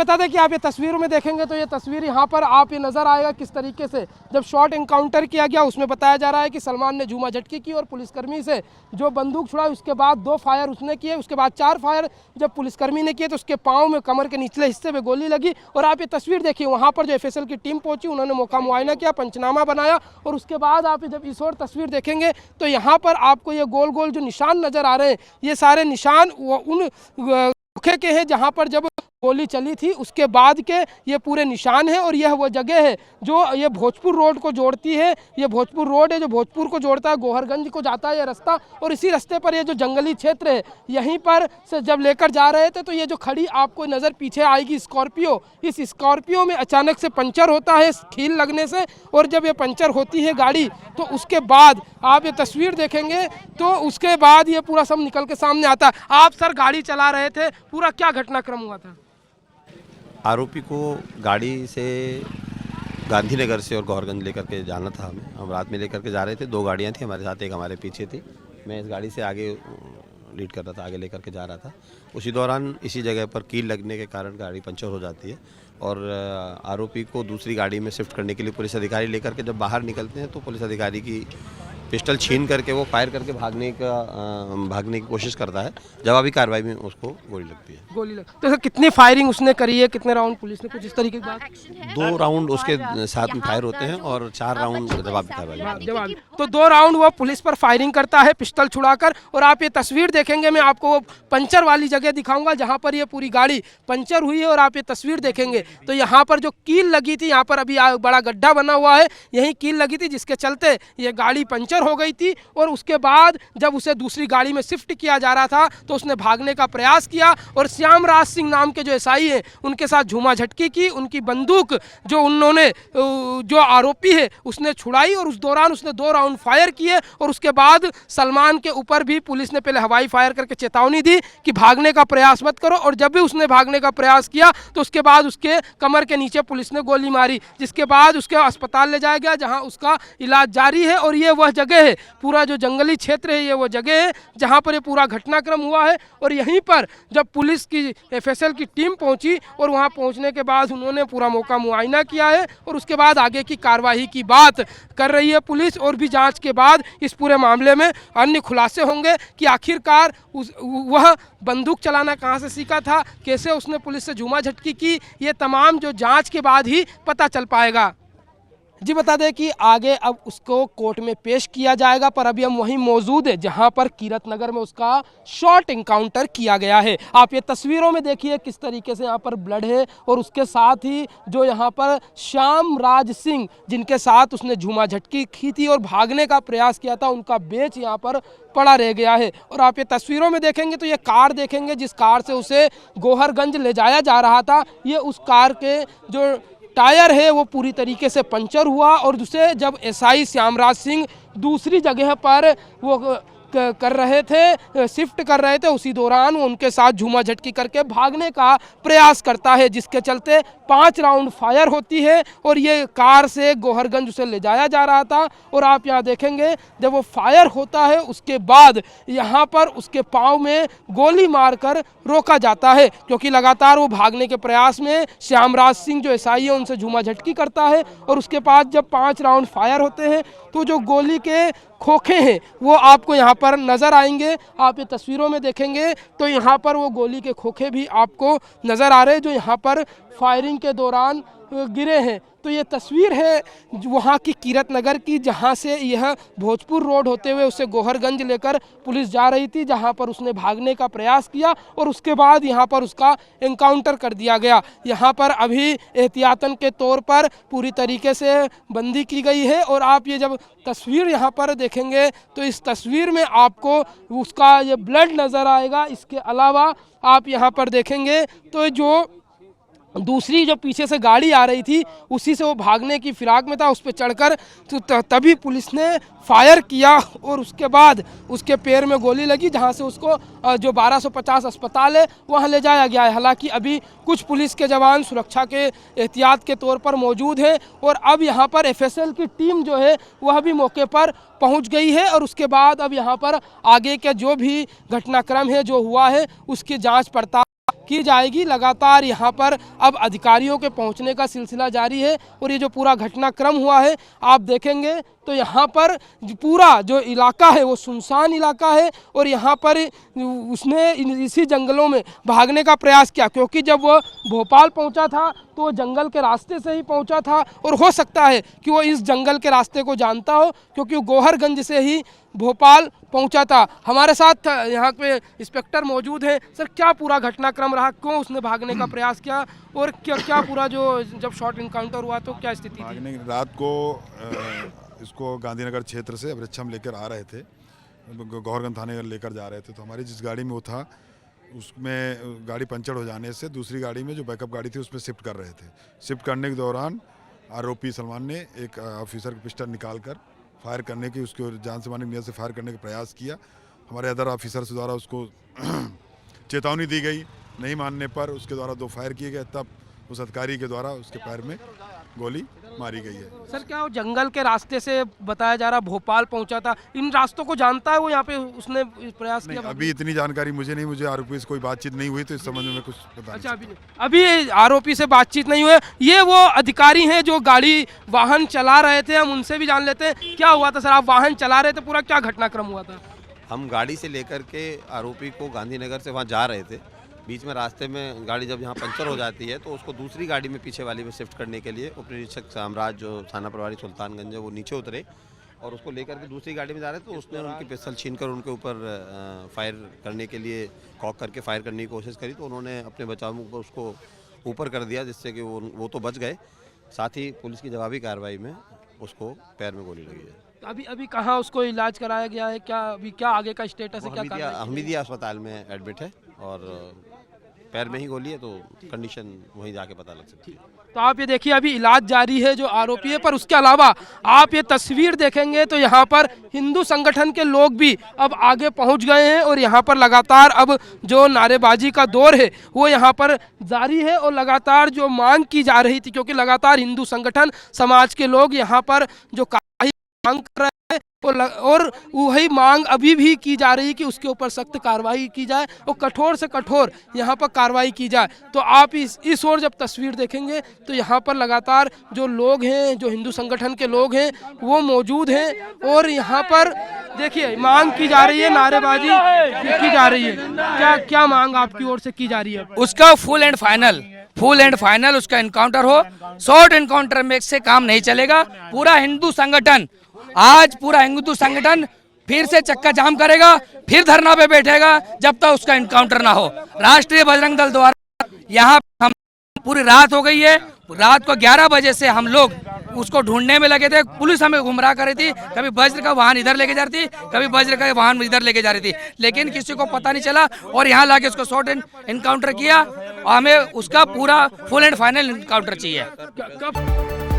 बता दें कि आप ये तस्वीरों में देखेंगे तो ये तस्वीर यहाँ पर आप ये नज़र आएगा किस तरीके से जब शॉट एनकाउंटर किया गया उसमें बताया जा रहा है कि सलमान ने झूमा झटकी की और पुलिसकर्मी से जो बंदूक छुड़ाई उसके बाद 2 फायर उसने किए, उसके बाद 4 फायर जब पुलिसकर्मी ने किए तो उसके पाँव में कमर के निचले हिस्से में गोली लगी। और आप ये तस्वीर देखिए, वहाँ पर जो FSL की टीम पहुँची, उन्होंने मौका मुआयना किया, पंचनामा बनाया और उसके बाद आप जब इस और तस्वीर देखेंगे तो यहाँ पर आपको ये गोल गोल जो निशान नज़र आ रहे हैं, ये सारे निशान उन धोखे के हैं जहाँ पर जब गोली चली थी उसके बाद के ये पूरे निशान है। और यह वो जगह है जो ये भोजपुर रोड को जोड़ती है, ये भोजपुर रोड है जो भोजपुर को जोड़ता है, गोहरगंज को जाता है ये रास्ता। और इसी रास्ते पर ये जो जंगली क्षेत्र है, यहीं पर से जब लेकर जा रहे थे तो ये जो खड़ी आपको नज़र पीछे आएगी स्कॉर्पियो, इस स्कॉर्पियो में अचानक से पंचर होता है खील लगने से। और जब ये पंचर होती है गाड़ी तो उसके बाद आप ये तस्वीर देखेंगे तो उसके बाद ये पूरा सब निकल के सामने आता है। आप सर गाड़ी चला रहे थे, पूरा क्या घटनाक्रम हुआ था? आरोपी को गाड़ी से गांधीनगर से और गौरगंज लेकर के जाना था। हम रात में लेकर के जा रहे थे, 2 गाड़ियां थी हमारे साथ, एक हमारे पीछे थी। मैं इस गाड़ी से आगे लीड कर रहा था, आगे लेकर के जा रहा था। उसी दौरान इसी जगह पर कील लगने के कारण गाड़ी पंचर हो जाती है और आरोपी को दूसरी गाड़ी में शिफ्ट करने के लिए पुलिस अधिकारी लेकर के जब बाहर निकलते हैं तो पुलिस अधिकारी की पिस्टल छीन करके वो फायर करके भागने की कोशिश करता है। जवाबी कार्रवाई में उसको गोली लगती है। तो सर कितनी फायरिंग उसने करी है, कितने राउंड पुलिस ने, कुछ इस तरीके की बात? 2 राउंड उसके साथ में फायर होते हैं और 4 राउंड जवाबी कार्रवाई। तो 2 राउंड वो पुलिस पर फायरिंग करता है पिस्टल छुड़ाकर। और आप ये तस्वीर देखेंगे, मैं आपको वो पंचर वाली जगह दिखाऊंगा जहाँ पर ये पूरी गाड़ी पंचर हुई है। और आप ये तस्वीर देखेंगे तो यहाँ पर जो कील लगी थी, यहाँ पर अभी बड़ा गड्ढा बना हुआ है, यही कील लगी थी जिसके चलते ये गाड़ी पंचर हो गई थी। और उसके बाद जब उसे दूसरी गाड़ी में शिफ्ट किया जा रहा था तो उसने भागने का प्रयास किया और श्यामराज सिंह नाम के जो एसआई हैं उनके साथ झूमा झटकी की। उनकी बंदूक जो आरोपी है उसने छुड़ाई और उस दौरान उसने 2 राउंड फायर किए। और उसके बाद सलमान के ऊपर भी पुलिस ने पहले हवाई फायर करके चेतावनी दी कि भागने का प्रयास मत करो। और जब भी उसने भागने का प्रयास किया तो उसके बाद उसके कमर के नीचे पुलिस ने गोली मारी, जिसके बाद उसके अस्पताल ले जाया गया जहां उसका इलाज जारी है। और ये वह जगह है, पूरा जो जंगली क्षेत्र है, ये वो जगह है जहां पर ये पूरा घटनाक्रम हुआ है। और यहीं पर जब पुलिस की FSL की टीम पहुंची और वहां पहुंचने के बाद उन्होंने पूरा मौका मुआयना किया है और उसके बाद आगे की कार्रवाई की बात कर रही है पुलिस। और भी जांच के बाद इस पूरे मामले में अन्य खुलासे होंगे कि आखिरकार वह बंदूक चलाना कहां से सीखा था, कैसे उसने पुलिस से झूमा झटकी की, ये तमाम जो जांच के बाद ही पता चल पाएगा। जी बता दें कि आगे अब उसको कोर्ट में पेश किया जाएगा, पर अभी हम वहीं मौजूद है जहां पर कीरत नगर में उसका शॉर्ट एनकाउंटर किया गया है। आप ये तस्वीरों में देखिए किस तरीके से यहाँ पर ब्लड है। और उसके साथ ही जो यहाँ पर श्यामराज सिंह जिनके साथ उसने झूमा झटकी की थी और भागने का प्रयास किया था, उनका बेच यहाँ पर पड़ा रह गया है। और आप ये तस्वीरों में देखेंगे तो ये कार देखेंगे जिस कार से उसे गोहरगंज ले जाया जा रहा था, ये उस कार के जो टायर है वो पूरी तरीके से पंचर हुआ। और दूसरे जब एसआई श्यामराज सिंह दूसरी जगह पर वो कर रहे थे, शिफ्ट कर रहे थे, उसी दौरान वो उनके साथ झूमा झटकी करके भागने का प्रयास करता है, जिसके चलते 5 राउंड फायर होती है। और ये कार से गोहरगंज उसे ले जाया जा रहा था। और आप यहाँ देखेंगे जब वो फायर होता है उसके बाद यहाँ पर उसके पाँव में गोली मारकर रोका जाता है, क्योंकि लगातार वो भागने के प्रयास में श्यामराज सिंह जो एसआई है उनसे झूमा झटकी करता है। और उसके बाद जब 5 राउंड फायर होते हैं तो जो गोली के खोखे हैं वो आपको यहाँ पर नज़र आएंगे। आप ये तस्वीरों में देखेंगे तो यहाँ पर वो गोली के खोखे भी आपको नज़र आ रहे हैं जो यहाँ पर फायरिंग के दौरान गिरे हैं। तो ये तस्वीर है वहाँ की कीरत नगर की, जहाँ से यह भोजपुर रोड होते हुए उसे गोहरगंज लेकर पुलिस जा रही थी, जहाँ पर उसने भागने का प्रयास किया और उसके बाद यहाँ पर उसका एनकाउंटर कर दिया गया। यहाँ पर अभी एहतियातन के तौर पर पूरी तरीके से बंदी की गई है। और आप ये जब तस्वीर यहाँ पर देखेंगे तो इस तस्वीर में आपको उसका ये ब्लड नज़र आएगा। इसके अलावा आप यहाँ पर देखेंगे तो जो दूसरी जो पीछे से गाड़ी आ रही थी उसी से वो भागने की फिराक में था, उस पर चढ़कर तो तभी पुलिस ने फायर किया और उसके बाद उसके पैर में गोली लगी, जहां से उसको जो 1250 अस्पताल है वहां ले जाया गया है। हालांकि अभी कुछ पुलिस के जवान सुरक्षा के एहतियात के तौर पर मौजूद हैं और अब यहां पर FSL की टीम जो है वह भी मौके पर पहुंच गई है। और उसके बाद अब यहां पर आगे के जो भी घटनाक्रम है जो हुआ है उसकी जाँच पड़ताल की जाएगी। लगातार यहाँ पर अब अधिकारियों के पहुँचने का सिलसिला जारी है और ये जो पूरा घटनाक्रम हुआ है आप देखेंगे तो यहाँ पर पूरा जो इलाका है वो सुनसान इलाका है और यहाँ पर उसने इसी जंगलों में भागने का प्रयास किया, क्योंकि जब वो भोपाल पहुँचा था तो वो जंगल के रास्ते से ही पहुँचा था और हो सकता है कि वो इस जंगल के रास्ते को जानता हो, क्योंकि वो गोहरगंज से ही भोपाल पहुंचा था। हमारे साथ यहाँ पे इंस्पेक्टर मौजूद हैं। सर, क्या पूरा घटनाक्रम रहा, क्यों उसने भागने का प्रयास किया और क्या पूरा जो जब शॉर्ट इनकाउंटर हुआ तो क्या स्थिति थी? रात को इसको गांधीनगर क्षेत्र से वृक्षम लेकर आ रहे थे, गौरगंज थाने लेकर जा रहे थे, तो हमारी जिस गाड़ी में वो था उसमें गाड़ी पंचर हो जाने से दूसरी गाड़ी में जो बैकअप गाड़ी थी उसमें शिफ्ट कर रहे थे। शिफ्ट करने के दौरान आरोपी सलमान ने एक ऑफिसर का पिस्टल निकालकर फायर करने की, उसको जान से मारने की नीयत से फायर करने का प्रयास किया। हमारे अदर ऑफिसर्स द्वारा उसको चेतावनी दी गई, नहीं मानने पर उसके द्वारा 2 फायर किए गए, तब उस अधिकारी के द्वारा उसके पैर में गोली मारी गई है। सर, क्या वो जंगल के रास्ते से बताया जा रहा भोपाल पहुंचा था, इन रास्तों को जानता है वो, यहाँ पे उसने प्रयास किया? अभी इतनी जानकारी मुझे नहीं, मुझे आरोपी से कोई बातचीत नहीं हुई तो इस संबंध में कुछ पता अच्छा, अभी आरोपी से बातचीत नहीं हुई। ये वो अधिकारी हैं जो गाड़ी वाहन चला रहे थे, हम उनसे भी जान लेते हैं क्या हुआ था। सर, आप वाहन चला रहे थे, पूरा क्या घटनाक्रम हुआ था? हम गाड़ी से लेकर के आरोपी को गांधीनगर से वहाँ जा रहे थे। बीच में रास्ते में गाड़ी जब यहाँ पंचर हो जाती है तो उसको दूसरी गाड़ी में पीछे वाली में शिफ्ट करने के लिए उप निरीक्षक साम्राज्य जो थाना प्रभारी सुल्तानगंज है वो नीचे उतरे और उसको लेकर के दूसरी गाड़ी में जा रहे थे, तो उसने उनकी पिस्टल छीनकर उनके ऊपर फायर करने के लिए कॉक करके फायर करने की कोशिश करी, तो उन्होंने अपने बचाव में उसको ऊपर कर दिया, जिससे कि वो तो बच गए। साथ ही पुलिस की जवाबी कार्रवाई में उसको पैर में गोली लगी है। अभी कहाँ उसको इलाज कराया गया है, क्या आगे का स्टेटस है, क्या? हमीदिया अस्पताल में एडमिट है और पैर में ही गोली है, तो कंडीशन वहीं जाके पता लग सकती है। तो आप ये देखिए, अभी इलाज जारी है जो आरोपी है, पर उसके अलावा आप ये तस्वीर देखेंगे तो यहाँ पर हिंदू संगठन के लोग भी अब आगे पहुँच गए हैं और यहाँ पर लगातार अब जो नारेबाजी का दौर है वो यहाँ पर जारी है और लगातार जो मांग की जा रही थी, क्योंकि लगातार हिंदू संगठन समाज के लोग यहाँ पर जो मांग कर रहे हैं और वही मांग अभी भी की जा रही है कि उसके ऊपर सख्त कार्रवाई की जाए और कठोर से कठोर यहाँ पर कार्रवाई की जाए। तो आप इस ओर जब तस्वीर देखेंगे तो यहाँ पर लगातार जो लोग हैं, जो हिंदू संगठन के लोग हैं वो मौजूद हैं और यहाँ पर देखिए मांग की जा रही है, नारेबाजी की जा रही है। क्या मांग आपकी ओर से की जा रही है? उसका फुल एंड फाइनल उसका एनकाउंटर हो। शॉर्ट एनकाउंटर में से काम नहीं चलेगा। पूरा हिंदू संगठन फिर से चक्का जाम करेगा, फिर धरना पे बैठेगा जब तक उसका एनकाउंटर ना हो। राष्ट्रीय बजरंग दल द्वारा यहाँ हम पूरी रात हो गई है, रात को 11 बजे से हम लोग उसको ढूंढने में लगे थे। पुलिस हमें गुमराह कर रही थी, कभी वज्र का वाहन इधर लेके जा रही थी, कभी वज्र का वाहन इधर लेके जा रही थी, लेकिन किसी को पता नहीं चला और यहाँ लाके उसको शॉर्ट एनकाउंटर किया और हमें उसका पूरा फुल एंड फाइनल एनकाउंटर चाहिए।